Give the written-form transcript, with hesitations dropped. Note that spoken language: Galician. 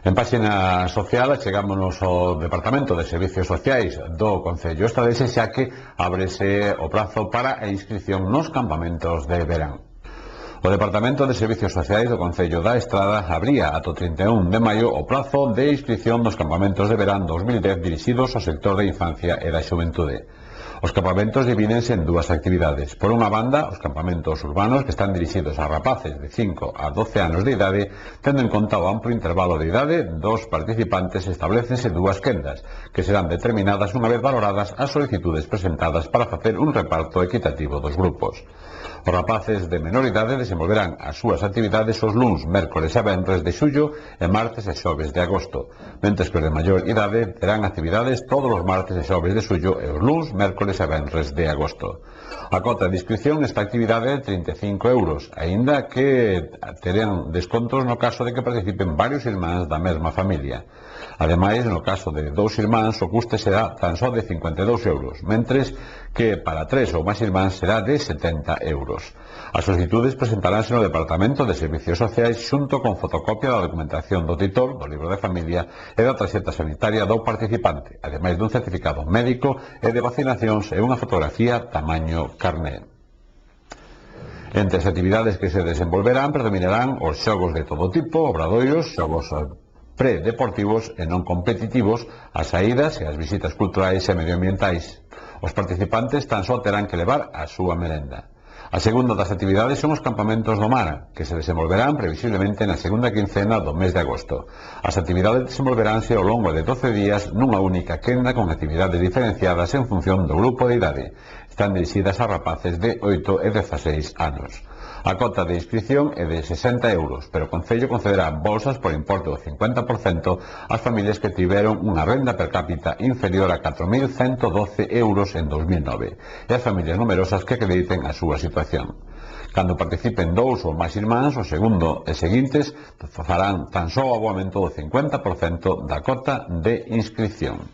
En páxina social chegámonos ao Departamento de Servicios Sociais do Concello Estradense, xa que ábrese o prazo para a inscripción nos campamentos de verán. O Departamento de Servicios Sociais do Concello da Estrada abría ata o 31 de maio o prazo de inscripción nos campamentos de verán 2010 dirixidos ao sector da infancia e da xuventude. Os campamentos divídense en dúas actividades. Por unha banda, os campamentos urbanos que están dirixidos a rapaces de 5 a 12 anos de idade, tendo en conta o amplo intervalo de idade dos participantes, establecense dúas quendas, que serán determinadas unha vez valoradas as solicitudes presentadas para facer un reparto equitativo dos grupos. Os rapaces de menor idade desenvolverán as súas actividades os luns, mércores e venres de xullo e martes e xoves de agosto, mentres que os de maior idade terán actividades todos os martes e xoves de xullo e os luns, mércores e venres de agosto. A cota de inscripción nesta actividade é 35 euros, aínda que terán descontos no caso de que participen varios irmáns da mesma familia. Ademais, no caso de dous irmáns, o custe será tan só de 52 euros, mentres que para 3 ou máis irmáns será de 70 euros. As solicitudes presentaránse no Departamento de Servicios Sociais xunto con fotocopia da documentación do titor, do libro de familia e da tarxeta sanitaria do participante, ademais dun certificado médico e de vacinacións e unha fotografía tamaño carné. Entre as actividades que se desenvolverán predominarán os xogos de todo tipo, obradoiros, xogos pre-deportivos e non competitivos, as saídas e as visitas culturais e medioambientais. Os participantes tan só terán que levar a súa merenda. A segunda das actividades son os campamentos do mar, que se desenvolverán previsiblemente na segunda quincena do mes de agosto. As actividades desenvolveránse ao longo de 12 días nunha única quenda con actividades diferenciadas en función do grupo de idade. Están dirixidas a rapaces de 8 e 16 anos. A cota de inscripción é de 60 euros, pero o Concello concederá bolsas por importe do 50% ás familias que tiveron unha renda per cápita inferior a 4.112 euros en 2009 e as familias numerosas que acrediten a súa situación. Cando participen dous ou máis irmáns, o segundo e seguintes farán tan só o aboamento do 50% da cota de inscripción.